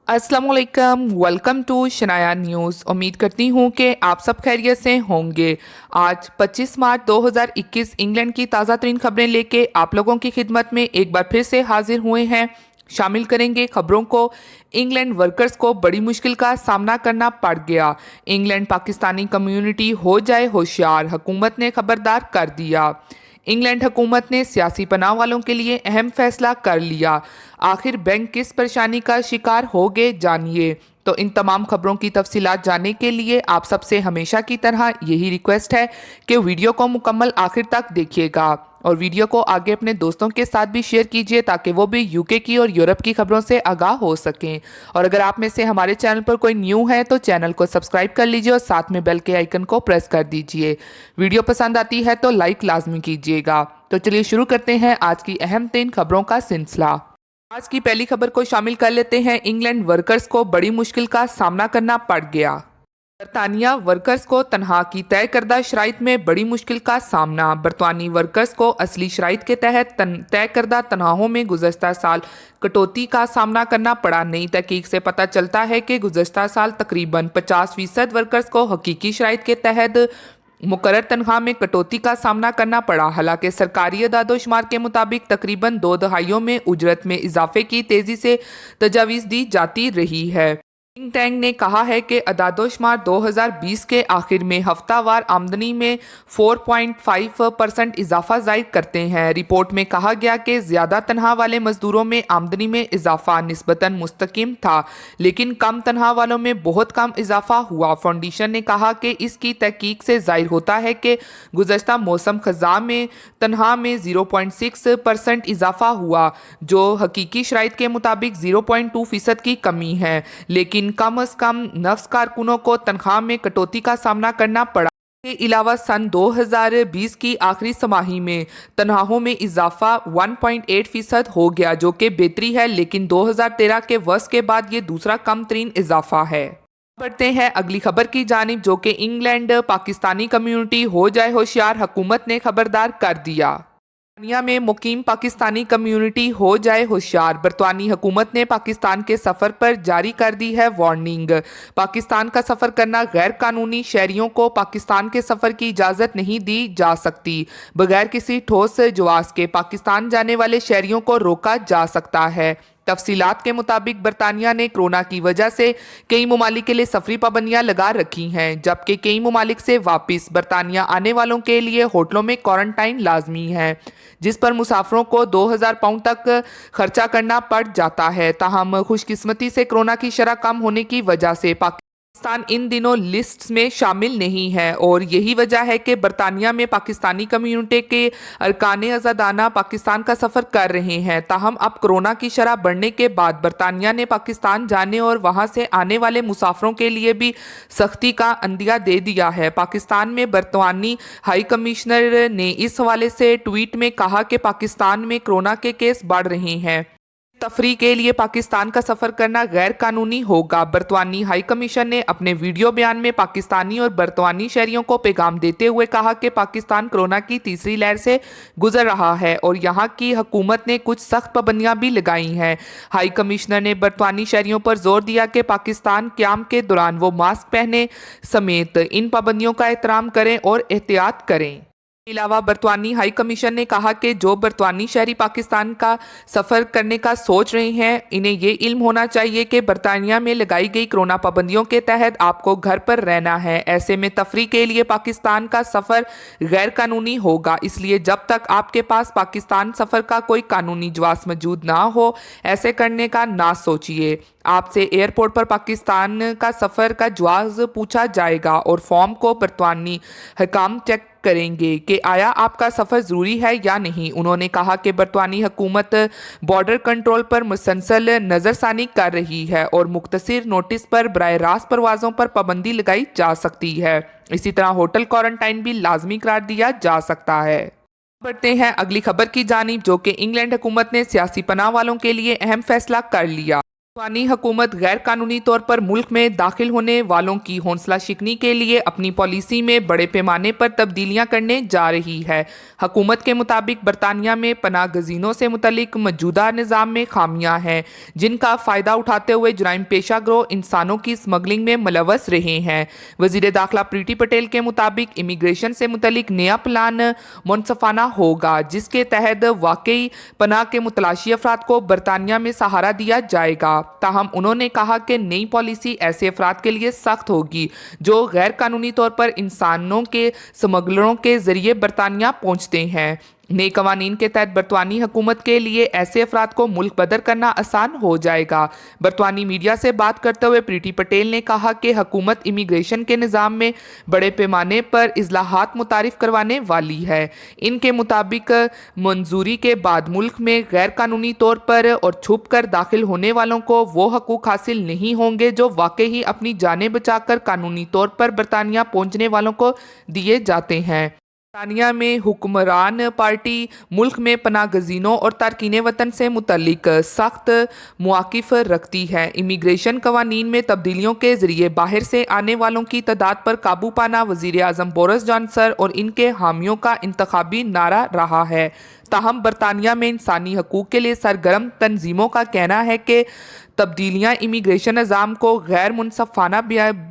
अस्सलाम वालेकुम, welcome to Shanaya news. उम्मीद करती हूँ कि आप सब खैरियत से होंगे। आज 25 मार्च 2021 इंग्लैंड की ताज़ा तरीन खबरें लेके आप लोगों की खिदमत में एक बार फिर से हाजिर हुए हैं। शामिल करेंगे खबरों को। इंग्लैंड वर्कर्स को बड़ी मुश्किल का सामना करना पड़ गया। इंग्लैंड पाकिस्तानी कम्युनिटी हो जाए होशियार, हुकूमत ने खबरदार कर दिया। इंग्लैंड हुकूमत ने सियासी पनाह वालों के लिए अहम फैसला कर लिया। आखिर बैंक किस परेशानी का शिकार हो गए, जानिए। तो इन तमाम खबरों की तफसीलात जानने के लिए आप सबसे हमेशा की तरह यही रिक्वेस्ट है कि वीडियो को मुकम्मल आखिर तक देखिएगा और वीडियो को आगे अपने दोस्तों के साथ भी शेयर कीजिए ताकि वो भी यूके की और यूरोप की खबरों से आगाह हो सकें। और अगर आप में से हमारे चैनल पर कोई न्यू है तो चैनल को सब्सक्राइब कर लीजिए और साथ में बेल के आइकन को प्रेस कर दीजिए। वीडियो पसंद आती है तो लाइक लाजमी कीजिएगा। तो चलिए शुरू करते हैं आज की अहम 3 खबरों का सिलसिला। आज की पहली खबर को शामिल कर लेते हैं। इंग्लैंड वर्कर्स को बड़ी मुश्किल का सामना करना पड़ गया। बरतानिया वर्कर्स को तनहा की तय करदा शराइत में बड़ी मुश्किल का सामना। बरतानी वर्कर्स को असली शराइत के तहत तय करदा तनहाओं में गुज़श्ता साल कटौती का सामना करना पड़ा। नई तहकीक से पता चलता है कि गुज़श्ता साल तकरीबन 50% वर्कर्स को हकीकी शराइत के तहत मुकर्रर तनख्वाह में कटौती का सामना करना पड़ा। हालांकि सरकारी अदादोशुमार के मुताबिक तकरीबन 2 दहाइयों में उजरत में इजाफे की तेज़ी से तजावीज़ दी जाती रही है। थिंक टैंक ने कहा है कि अदादोशुमार 2020 के आखिर में हफ्तावार आमदनी में 4.5% इजाफा जाहिर करते हैं। रिपोर्ट में कहा गया कि ज़्यादा तनख्वाह वाले मजदूरों में आमदनी में इजाफा निस्बतन मुस्तकिम था, लेकिन कम तनख्वाह वालों में बहुत कम इजाफा हुआ। फाउंडेशन ने कहा कि इसकी तहकीक से जाहिर होता है कि गुज़श्ता मौसम ख़ज़ां में तनख्वाह में 0.6% इजाफा हुआ, जो हकीकी शराइत के मुताबिक 0.2% की कमी है, लेकिन कम अज कम नफ्स कारकुनों को तनख्वाह में कटौती का सामना करना पड़ा। के अलावा सन 2020 की आखिरी छमाही में तनख्वाहों में इजाफा 1.8% हो गया, जो कि बेहतरी है, लेकिन 2013 के वर्ष के बाद ये दूसरा कम तरीन इजाफा है। बढ़ते हैं अगली खबर की जानिब, जो कि इंग्लैंड पाकिस्तानी कम्युनिटी हो जाए होशियार, हुकूमत ने खबरदार कर दिया। बरतानिया में मुकीम पाकिस्तानी कम्युनिटी हो जाए होशियार। बरतानी हुकूमत ने पाकिस्तान के सफ़र पर जारी कर दी है वार्निंग। पाकिस्तान का सफ़र करना गैर कानूनी शहरियों को पाकिस्तान के सफ़र की इजाज़त नहीं दी जा सकती। बगैर किसी ठोस जवाज़ के पाकिस्तान जाने वाले शहरियों को रोका जा सकता है। तफसीलात के मुताबिक बरतानिया ने कोरोना की वजह से कई ममालिक के लिए सफरी पाबंदियां लगा रखी हैं, जबकि कई ममालिक से वापस बरतानिया आने वालों के लिए होटलों में क्वारंटाइन लाजमी है, जिस पर मुसाफरों को 2000 पाउंड तक खर्चा करना पड़ जाता है। ताहम खुशकिस्मती से कोरोना की शरह कम होने की वजह से पाकिस्तान इन दिनों लिस्ट में शामिल नहीं है और यही वजह है कि बरतानिया में पाकिस्तानी कम्युनिटी के अरकान आज़ादाना पाकिस्तान का सफ़र कर रहे हैं। ताहम अब कोरोना की शरह बढ़ने के बाद बरतानिया ने पाकिस्तान जाने और वहां से आने वाले मुसाफरों के लिए भी सख्ती का अंदिया दे दिया है। पाकिस्तान में बरतानी हाई कमिश्नर ने इस हवाले से ट्वीट में कहा कि पाकिस्तान में कोरोना के केस बढ़ रहे हैं, तफरी के लिए पाकिस्तान का सफ़र करना गैर कानूनी होगा। बरतानी हाई कमीशन ने अपने वीडियो बयान में पाकिस्तानी और बरतानी शहरियों को पैगाम देते हुए कहा कि पाकिस्तान कोरोना की तीसरी लहर से गुजर रहा है और यहाँ की हुकूमत ने कुछ सख्त पाबंदियां भी लगाई हैं। हाई कमिश्नर ने बरतानी शहरियों पर जोर दिया कि पाकिस्तान क़याम के दौरान वो मास्क पहने समेत इन पाबंदियों का एहतराम करें और एहतियात करें। के अलावा बरतानी हाई कमीशन ने कहा कि जो बरतानी शहरी पाकिस्तान का सफ़र करने का सोच रहे हैं, इन्हें ये इल्म होना चाहिए कि बरतानिया में लगाई गई कोरोना पाबंदियों के तहत आपको घर पर रहना है। ऐसे में तफरी के लिए पाकिस्तान का सफ़र गैर कानूनी होगा, इसलिए जब तक आपके पास पाकिस्तान सफ़र का कोई कानूनी जवाज़ मौजूद ना हो, ऐसे करने का ना सोचिए। आपसे एयरपोर्ट पर पाकिस्तान का सफ़र का जवाज़ पूछा जाएगा और फॉर्म को बरतानी हकाम चेक करेंगे कि आया आपका सफ़र ज़रूरी है या नहीं। उन्होंने कहा कि बरतानी हुकूमत बॉर्डर कंट्रोल पर मुसलसल नज़रसानी कर रही है और मुख्तसर नोटिस पर बराह रास्त परवाज़ों पर पाबंदी लगाई जा सकती है। इसी तरह होटल क्वारंटाइन भी लाजमी करार दिया जा सकता है। बढ़ते हैं अगली खबर की जानिब, जो कि इंग्लैंड हुकूमत ने सियासी पनाह वालों के लिए अहम फैसला कर लिया। बरतानी हुकूमत गैर कानूनी तौर पर मुल्क में दाखिल होने वालों की हौसला शिकनी के लिए अपनी पॉलिसी में बड़े पैमाने पर तब्दीलियां करने जा रही है। हुकूमत के मुताबिक बरतानिया में पनाह गजीनों से मुतलिक मौजूदा निज़ाम में खामियां हैं, जिनका फ़ायदा उठाते हुए जुराइम पेशा गिरोह इंसानों की स्मगलिंग में मुलव्वस रहे हैं। वज़ीर दाखिला प्रीति पटेल के मुताबिक इमिग्रेशन से मुतलिक नया प्लान मुनसफाना होगा, जिसके तहत वाकई पनाह के मुतलाशी अफराद को बरतानिया में सहारा दिया जाएगा। ताहम उन्होंने कहा कि नई पॉलिसी ऐसे अफराद के लिए सख्त होगी जो गैर कानूनी तौर पर इंसानों के स्मगलरों के जरिए बरतानिया पहुंचते हैं। नए कवानीन के तहत बरतानी हुकूमत के लिए ऐसे अफराद को मुल्क बदर करना आसान हो जाएगा। बरतानी मीडिया से बात करते हुए प्रीति पटेल ने कहा कि हुकूमत इमिग्रेशन के निज़ाम में बड़े पैमाने पर इस्लाहात मुतारिफ करवाने वाली है। इनके मुताबिक मंजूरी के बाद मुल्क में गैर कानूनी तौर पर और छुप कर दाखिल होने वालों को वो हकूक हासिल नहीं होंगे जो वाकई ही अपनी जानें बचाकर कानूनी तौर पर बरतानिया पहुंचने वालों को दिए जाते हैं। बरतानिया में हुक्मरान पार्टी मुल्क में पनाह गजीनों और तारकीन वतन से मुतल्लिक सख्त मौक़िफ़ रखती है। इमिग्रेशन कवानीन में तब्दीलियों के ज़रिए बाहर से आने वालों की तादाद पर काबू पाना वज़ीर आज़म बोरिस जॉनसन और इनके हामियों का इंतखाबी नारा रहा है। ताहम बरतानिया में इंसानी हकूक़ के लिए सरगर्म तंजीमों का कहना है कि तब्दीलियाँ इमिग्रेशन निज़ाम को गैर मुनसफ़ाना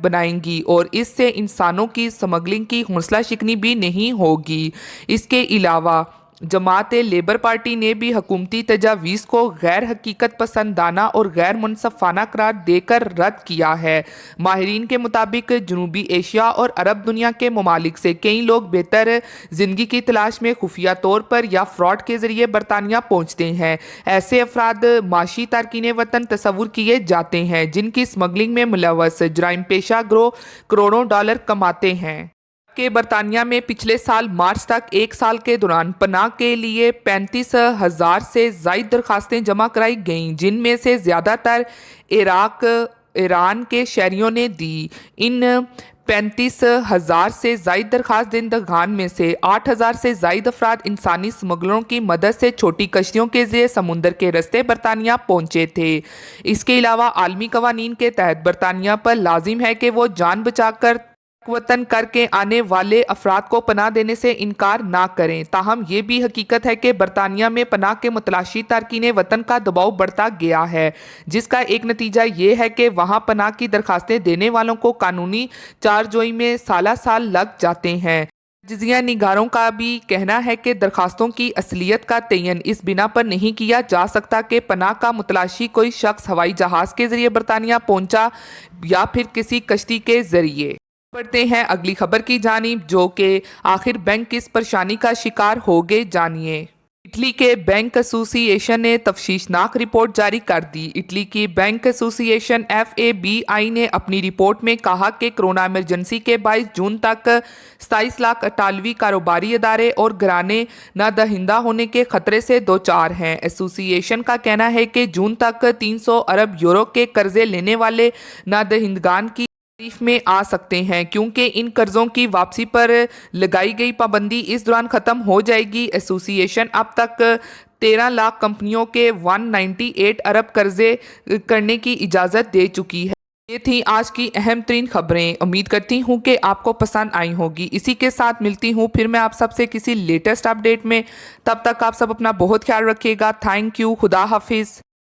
बनाएंगी और इससे इंसानों की स्मगलिंग की हौसला शिकनी भी नहीं होगी। इसके अलावा जमात लेबर पार्टी ने भी हुकूमती तजावीज़ को गैर हकीकत पसंदाना और गैर मुनसफ़ाना करार देकर रद्द किया है। माहिरीन के मुताबिक जनूबी एशिया और अरब दुनिया के ममालिक से कई लोग बेहतर ज़िंदगी की तलाश में खुफिया तौर पर या फ्रॉड के ज़रिए बरतानिया पहुँचते हैं। ऐसे अफराद माशी तारकीन वतन तस्वुर किए जाते हैं, जिनकी स्मगलिंग में मुलव्वस जुराइम पेशा गिरोह करोड़ों डॉलर कमाते हैं। के बरतानिया में पिछले साल मार्च तक एक साल के दौरान पनाह के लिए 35,000 से ज़ायद दरखास्तें जमा कराई गईं, जिनमें से ज़्यादातर ईरान के शहरियों ने दी। इन 35,000 से ज़ायद दरखास्त दहिंदगान में से 8,000 से ज़ायद अफराद इंसानी स्मगलरों की मदद से छोटी कश्तियों के ज़रिए समुंदर के रस्ते बरतानिया पहुंचे थे। इसके अलावा आलमी कवानीन के तहत बरतानिया पर लाजिम है कि वो जान बचाकर वतन करके आने वाले अफराद को पनाह देने से इनकार ना करें। ताहम ये भी हकीकत है कि बरतानिया में पनाह के मुतलाशी तारकीन वतन का दबाव बढ़ता गया है, जिसका एक नतीजा ये है कि वहाँ पनाह की दरखास्तें देने वालों को कानूनी चारजोई में साल लग जाते हैं। तजिया निगारों का भी कहना है कि दरखास्तों की असलियत का तयन इस बिना पर नहीं किया जा सकता कि पनाह का मुतलाशी कोई शख्स हवाई जहाज़ के ज़रिए बरतानिया पहुँचा या फिर किसी कश्ती के ज़रिए। बढ़ते हैं अगली खबर की जानिब, जो कि आखिर बैंक किस परेशानी का शिकार हो गए, जानिए। इटली के बैंक एसोसिएशन ने तफ्तीशनाक रिपोर्ट जारी कर दी। इटली की बैंक एसोसिएशन FABI ने अपनी रिपोर्ट में कहा कि कोरोना इमरजेंसी के 22 जून तक 27 लाख अटालवी कारोबारी अदारे और घराने ना दहिंदा होने के खतरे से दो चार हैं। एसोसिएशन का कहना है कि जून तक 300 अरब यूरो के कर्जे लेने वाले ना दहिंदगान की तारीफ में आ सकते हैं, क्योंकि इन कर्जों की वापसी पर लगाई गई पाबंदी इस दौरान खत्म हो जाएगी। एसोसिएशन अब तक 13 लाख कंपनियों के 198 अरब कर्जे करने की इजाज़त दे चुकी है। ये थी आज की अहम तरीन खबरें। उम्मीद करती हूँ कि आपको पसंद आई होगी। इसी के साथ मिलती हूँ फिर मैं आप सबसे किसी लेटेस्ट अपडेट में। तब तक आप सब अपना बहुत ख्याल रखिएगा। Thank you. खुदा हाफिज़।